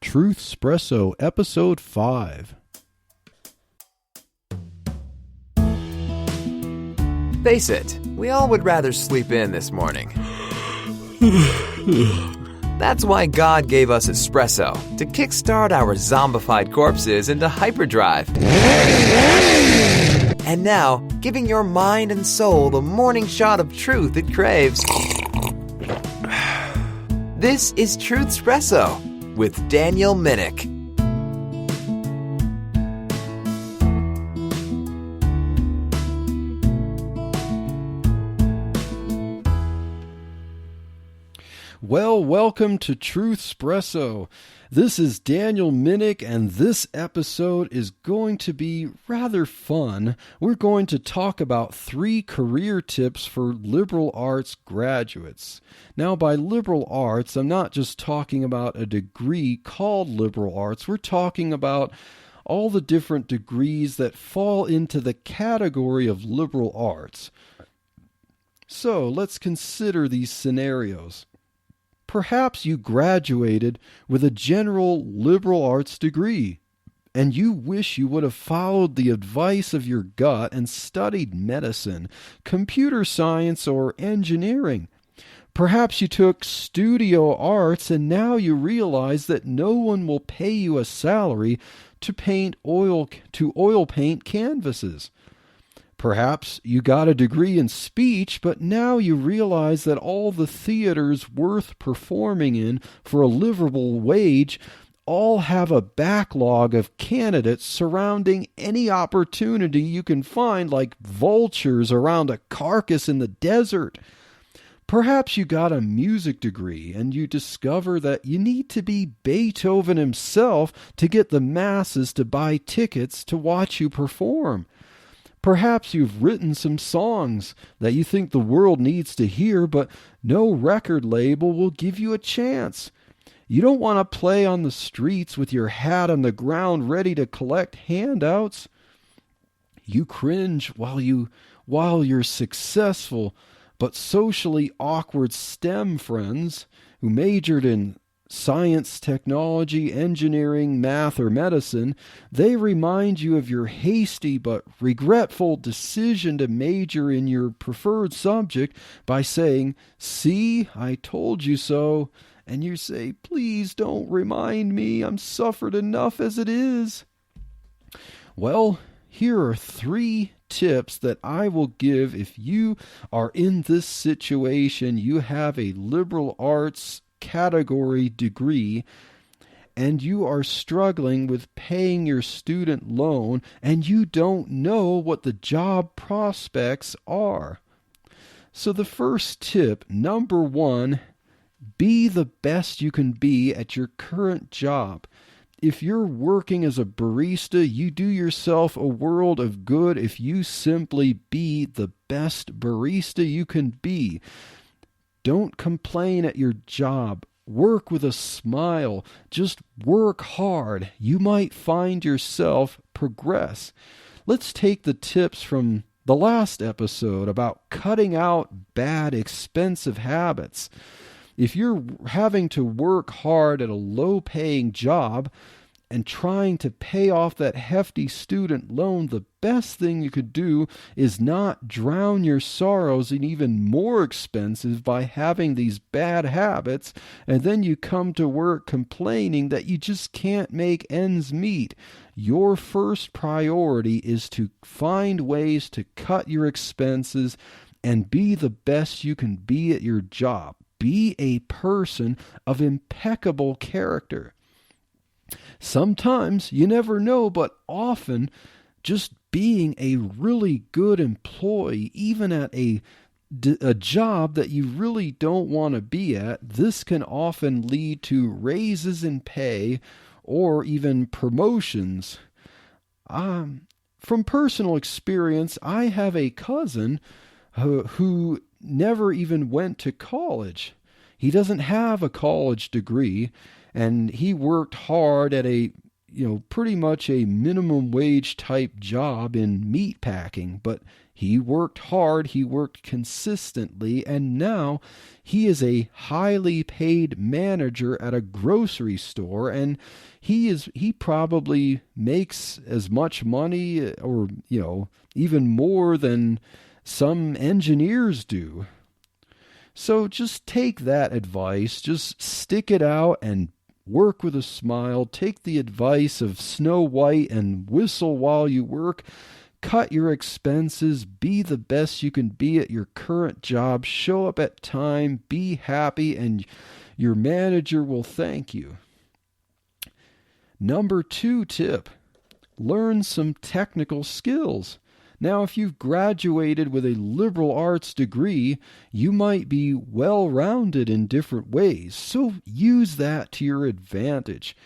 Truth Espresso, Episode 5. Face it, we all would rather sleep in this morning. That's why God gave us espresso, to kickstart our zombified corpses into hyperdrive. And now, giving your mind and soul the morning shot of truth it craves. This is Truth Espresso with Daniel Minnick. Well, welcome to Truth Espresso. This is Daniel Minnick, and this episode is going to be rather fun. We're going to talk about 3 career tips for liberal arts graduates. Now, by liberal arts, I'm not just talking about a degree called liberal arts. We're talking about all the different degrees that fall into the category of liberal arts. So, let's consider these scenarios. Perhaps you graduated with a general liberal arts degree, and you wish you would have followed the advice of your gut and studied medicine, computer science, or engineering. Perhaps you took studio arts, and now you realize that no one will pay you a salary to oil paint canvases. Perhaps you got a degree in speech, but now you realize that all the theaters worth performing in for a livable wage all have a backlog of candidates surrounding any opportunity you can find, like vultures around a carcass in the desert. Perhaps you got a music degree and you discover that you need to be Beethoven himself to get the masses to buy tickets to watch you perform. Perhaps you've written some songs that you think the world needs to hear, but no record label will give you a chance. You don't want to play on the streets with your hat on the ground ready to collect handouts. You cringe while your successful but socially awkward STEM friends who majored in science, technology, engineering, math, or medicine, they remind you of your hasty but regretful decision to major in your preferred subject by saying, "See, I told you so." And you say, "Please don't remind me. I'm suffered enough as it is." Well, here are 3 tips that I will give if you are in this situation. You have a liberal arts category degree and you are struggling with paying your student loan and you don't know what the job prospects are. So the first tip, number 1, be the best you can be at your current job. If you're working as a barista, you do yourself a world of good if you simply be the best barista you can be. Don't complain at your job. Work with a smile. Just work hard. You might find yourself progress. Let's take the tips from the last episode about cutting out bad, expensive habits. If you're having to work hard at a low-paying job and trying to pay off that hefty student loan, the best thing you could do is not drown your sorrows in even more expensive by having these bad habits, and then you come to work complaining that you just can't make ends meet. Your first priority is to find ways to cut your expenses and be the best you can be at your job. Be a person of impeccable character. Sometimes, you never know, but often just being a really good employee, even at a job that you really don't want to be at, this can often lead to raises in pay or even promotions. From personal experience, I have a cousin who never even went to college. He doesn't have a college degree, and he worked hard at a pretty much a minimum wage type job in meat packing, but he worked hard, he worked consistently, and now he is a highly paid manager at a grocery store, and he probably makes as much money or, even more than some engineers do. So just take that advice, just stick it out and work with a smile. Take the advice of Snow White and whistle while you work. Cut your expenses. Be the best you can be at your current job. Show up at time. Be happy, and your manager will thank you. Number 2 tip, learn some technical skills. Now, if you've graduated with a liberal arts degree, you might be well-rounded in different ways, so use that to your advantage.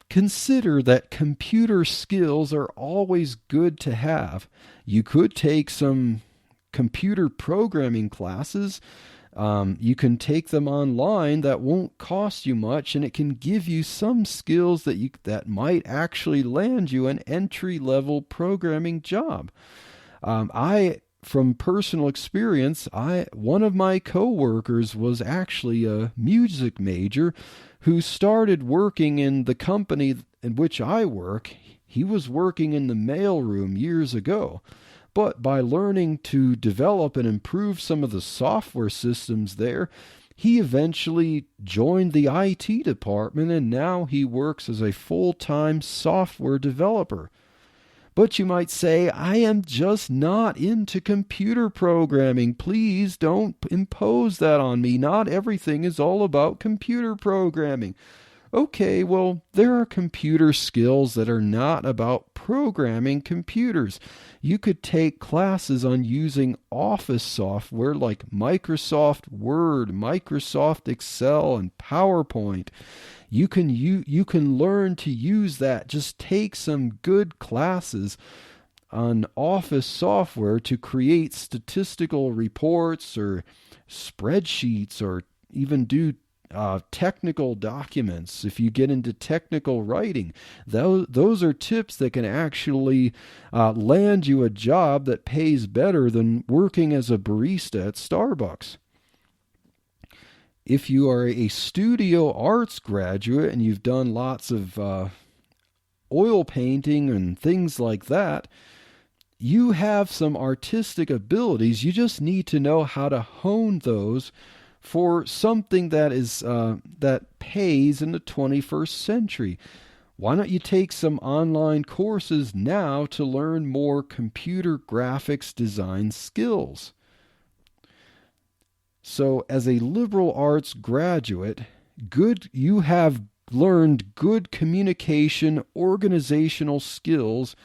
Consider that computer skills are always good to have. You could take some computer programming classes. You can take them online. That won't cost you much, and it can give you some skills that might actually land you an entry-level programming job. From personal experience, one of my coworkers was actually a music major who started working in the company in which I work. He was working in the mailroom years ago. But by learning to develop and improve some of the software systems there, he eventually joined the IT department, and now he works as a full-time software developer. But you might say, I am just not into computer programming. Please don't impose that on me. Not everything is all about computer programming. Okay, well, there are computer skills that are not about programming computers. You could take classes on using office software like Microsoft Word, Microsoft Excel, and PowerPoint. You can learn to use that. Just take some good classes on office software to create statistical reports or spreadsheets, or even do technical documents. If you get into technical writing, those are tips that can actually land you a job that pays better than working as a barista at Starbucks. If you are a studio arts graduate and you've done lots of oil painting and things like that, you have some artistic abilities. You just need to know how to hone those for something that pays in the 21st century. Why don't you take some online courses now to learn more computer graphics design skills? So as a liberal arts graduate, you have learned good communication, organizational skills.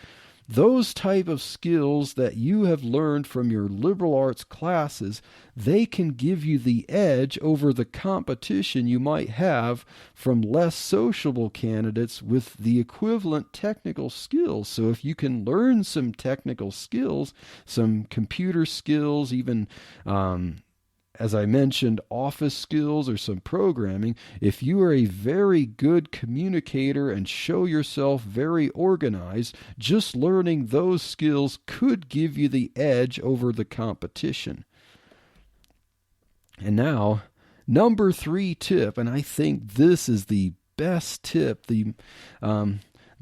Those type of skills that you have learned from your liberal arts classes, they can give you the edge over the competition you might have from less sociable candidates with the equivalent technical skills. So if you can learn some technical skills, some computer skills, even as I mentioned, office skills or some programming, if you are a very good communicator and show yourself very organized, just learning those skills could give you the edge over the competition. And now, number 3 tip, and I think this is the best tip, the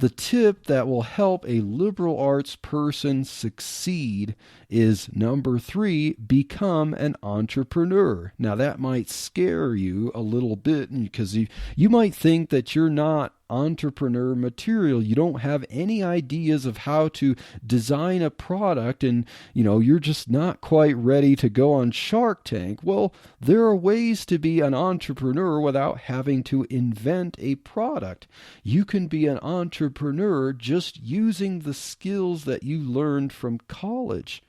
tip that will help a liberal arts person succeed is number 3, become an entrepreneur. Now that might scare you a little bit because you might think that you're not entrepreneur material. You don't have any ideas of how to design a product, and you're just not quite ready to go on Shark Tank. Well, there are ways to be an entrepreneur without having to invent a product. You can be an entrepreneur just using the skills that you learned from college.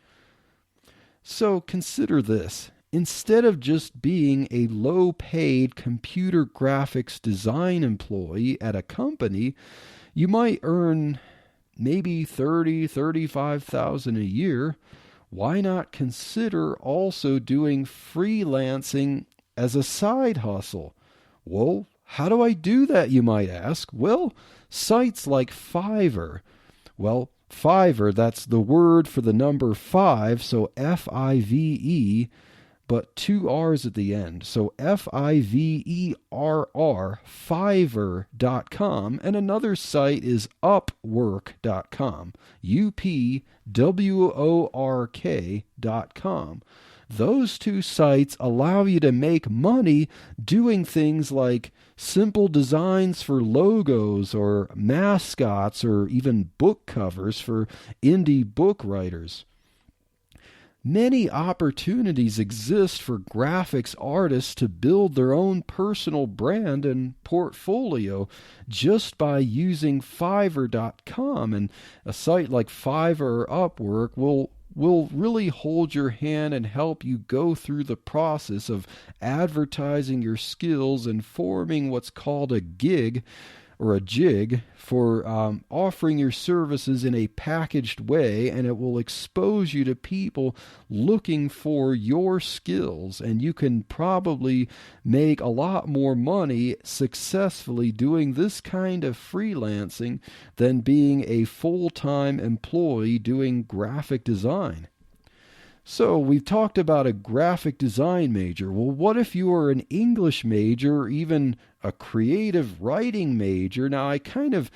So consider this. Instead of just being a low-paid computer graphics design employee at a company, you might earn maybe $30,000, $35,000 a year. Why not consider also doing freelancing as a side hustle? Well, how do I do that, you might ask? Well, sites like Fiverr. Well, Fiverr, that's the word for the number 5, so Five, but 2 R's at the end. So Fiverr, Fiverr.com, and another site is Upwork.com, Upwork.com. Those two sites allow you to make money doing things like simple designs for logos or mascots or even book covers for indie book writers. Many opportunities exist for graphics artists to build their own personal brand and portfolio just by using Fiverr.com, and a site like Fiverr or Upwork will really hold your hand and help you go through the process of advertising your skills and forming what's called a gig or a jig for offering your services in a packaged way, and it will expose you to people looking for your skills, and you can probably make a lot more money successfully doing this kind of freelancing than being a full-time employee doing graphic design. So we've talked about a graphic design major. Well, what if you are an English major or even a creative writing major? Now, I kind of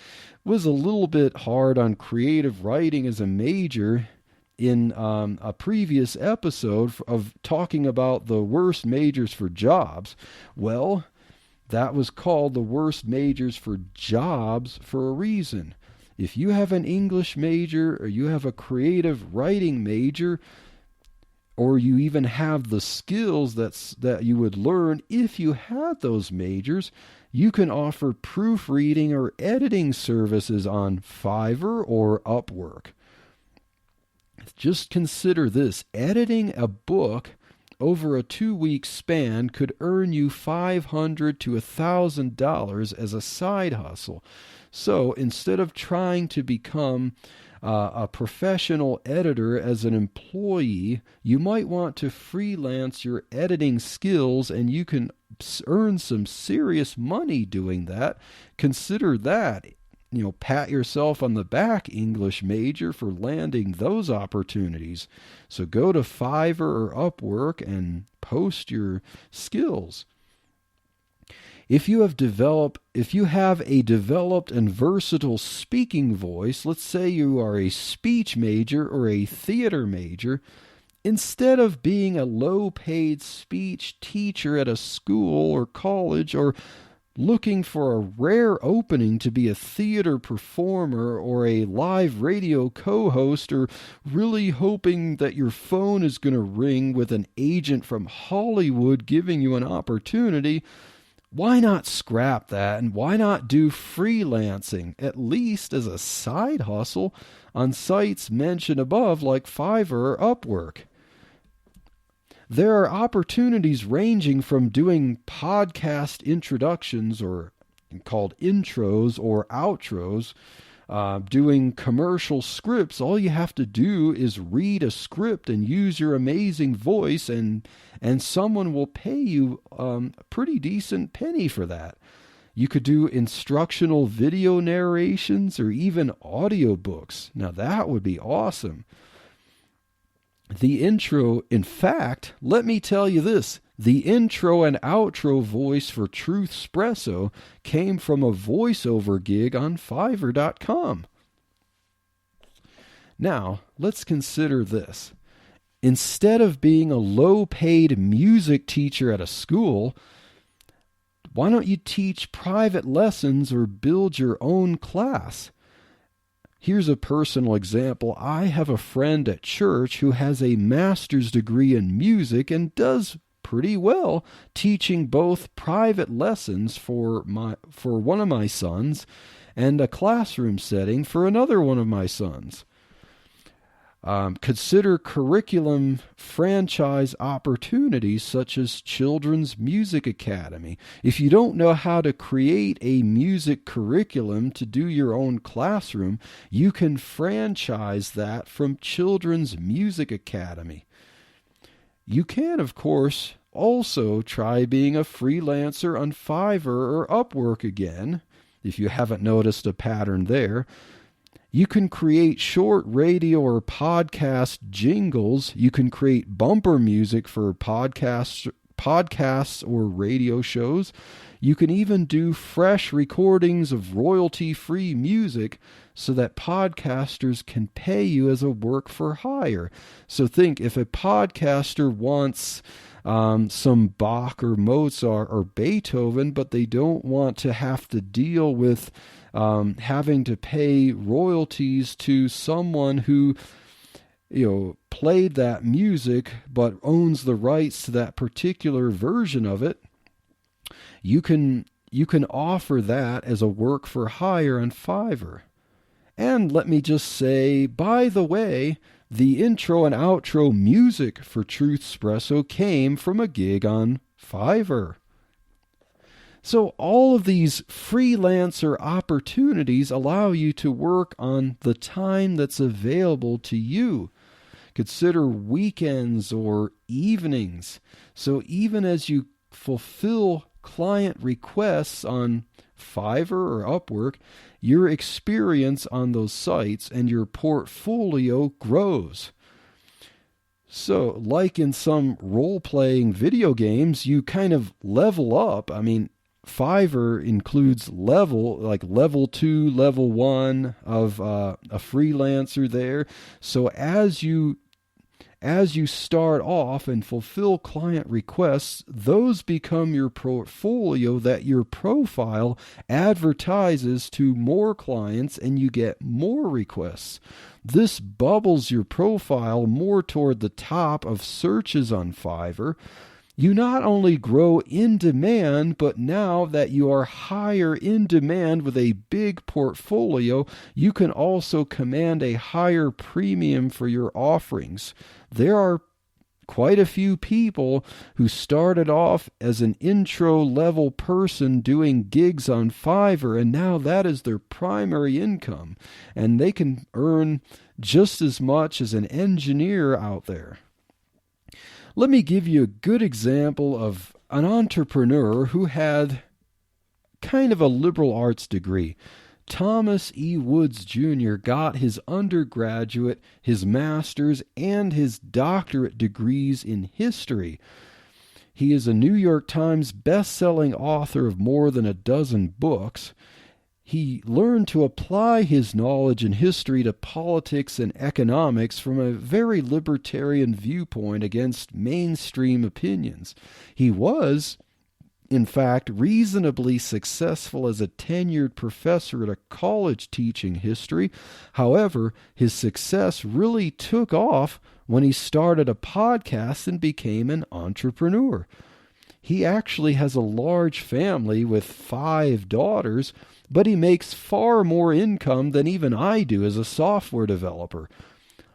was a little bit hard on creative writing as a major in a previous episode of talking about the worst majors for jobs. Well, that was called the worst majors for jobs for a reason. If you have an English major or you have a creative writing major, or you even have the skills that you would learn if you had those majors, you can offer proofreading or editing services on Fiverr or Upwork. Just consider this. Editing a book over a 2-week span could earn you $500 to $1,000 as a side hustle. So instead of trying to become a professional editor as an employee, you might want to freelance your editing skills, and you can earn some serious money doing that. Consider that. Pat yourself on the back, English major, for landing those opportunities. So go to Fiverr or Upwork and post your skills. If you have a developed and versatile speaking voice, let's say you are a speech major or a theater major, instead of being a low-paid speech teacher at a school or college, or looking for a rare opening to be a theater performer or a live radio co-host, or really hoping that your phone is going to ring with an agent from Hollywood giving you an opportunity, why not scrap that, and why not do freelancing, at least as a side hustle, on sites mentioned above like Fiverr or Upwork? There are opportunities ranging from doing podcast introductions, or called intros or outros, doing commercial scripts. All you have to do is read a script and use your amazing voice, and someone will pay you a pretty decent penny for that. You could do instructional video narrations or even audiobooks. Now that would be awesome. The intro, in fact, let me tell you this. The intro and outro voice for Truth Espresso came from a voiceover gig on Fiverr.com. Now, let's consider this. Instead of being a low-paid music teacher at a school, why don't you teach private lessons or build your own class? Here's a personal example. I have a friend at church who has a master's degree in music and does pretty well teaching both private lessons for one of my sons and a classroom setting for another one of my sons. Consider curriculum franchise opportunities such as Children's Music Academy. If you don't know how to create a music curriculum to do your own classroom, you can franchise that from Children's Music Academy. You can, of course, also try being a freelancer on Fiverr or Upwork again, if you haven't noticed a pattern there. You can create short radio or podcast jingles. You can create bumper music for podcasts or radio shows. You can even do fresh recordings of royalty-free music so that podcasters can pay you as a work for hire. So think, if a podcaster wants some Bach or Mozart or Beethoven, but they don't want to have to deal with having to pay royalties to someone who played that music but owns the rights to that particular version of it, you can offer that as a work for hire on Fiverr. And let me just say, by the way, the intro and outro music for Truthspresso came from a gig on Fiverr. So all of these freelancer opportunities allow you to work on the time that's available to you. Consider weekends or evenings. So even as you fulfill client requests on Fiverr or Upwork, your experience on those sites and your portfolio grows. So, like in some role-playing video games, you kind of level up. I mean, Fiverr includes like level 2, level 1 of a freelancer there. So as you start off and fulfill client requests, those become your portfolio that your profile advertises to more clients, and you get more requests. This bubbles your profile more toward the top of searches on Fiverr. You not only grow in demand, but now that you are higher in demand with a big portfolio, you can also command a higher premium for your offerings. There are quite a few people who started off as an intro-level person doing gigs on Fiverr, and now that is their primary income, and they can earn just as much as an engineer out there. Let me give you a good example of an entrepreneur who had kind of a liberal arts degree. Thomas E. Woods Jr. got his undergraduate, his master's, and his doctorate degrees in history. He is a New York Times best-selling author of more than a dozen books. He learned to apply his knowledge in history to politics and economics from a very libertarian viewpoint against mainstream opinions. He was, in fact, reasonably successful as a tenured professor at a college teaching history. However, his success really took off when he started a podcast and became an entrepreneur. He actually has a large family with 5 daughters, but he makes far more income than even I do as a software developer.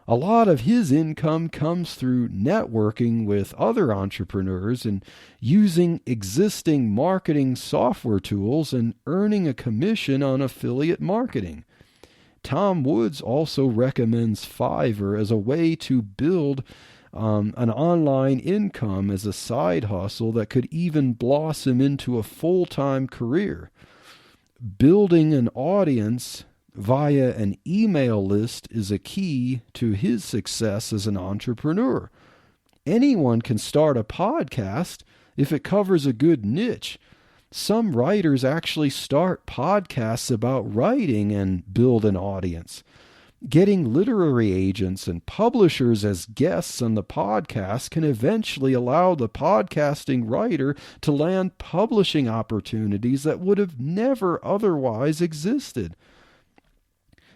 A lot of his income comes through networking with other entrepreneurs and using existing marketing software tools and earning a commission on affiliate marketing. Tom Woods also recommends Fiverr as a way to build an online income as a side hustle that could even blossom into a full-time career. Building an audience via an email list is a key to his success as an entrepreneur. Anyone can start a podcast if it covers a good niche. Some writers actually start podcasts about writing and build an audience. Getting literary agents and publishers as guests on the podcast can eventually allow the podcasting writer to land publishing opportunities that would have never otherwise existed.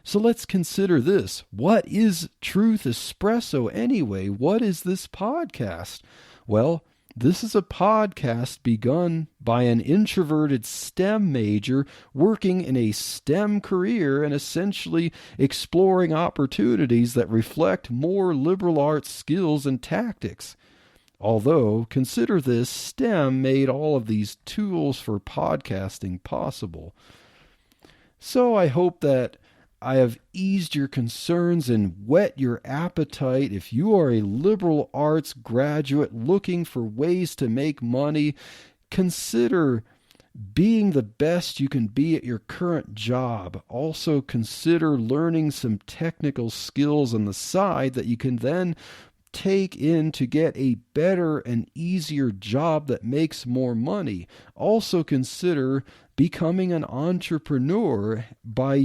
So let's consider this. What is Truth Espresso anyway? What is this podcast? Well, this is a podcast begun by an introverted STEM major working in a STEM career and essentially exploring opportunities that reflect more liberal arts skills and tactics. Although, consider this, STEM made all of these tools for podcasting possible. So I hope that I have eased your concerns and whet your appetite. If you are a liberal arts graduate looking for ways to make money, consider being the best you can be at your current job. Also consider learning some technical skills on the side that you can then take in to get a better and easier job that makes more money. Also consider becoming an entrepreneur by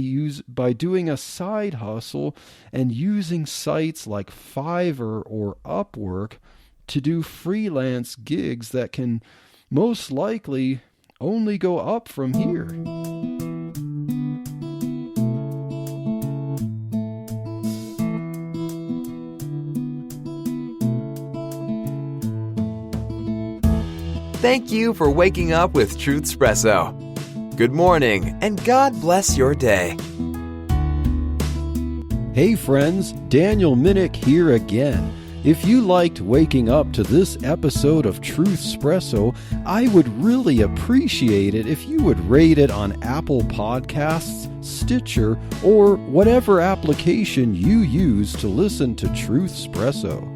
doing a side hustle and using sites like Fiverr or Upwork to do freelance gigs that can most likely only go up from here. Thank you for waking up with Truth Espresso. Good morning, and God bless your day. Hey friends, Daniel Minnick here again. If you liked waking up to this episode of Truth Espresso, I would really appreciate it if you would rate it on Apple Podcasts, Stitcher, or whatever application you use to listen to Truth Espresso.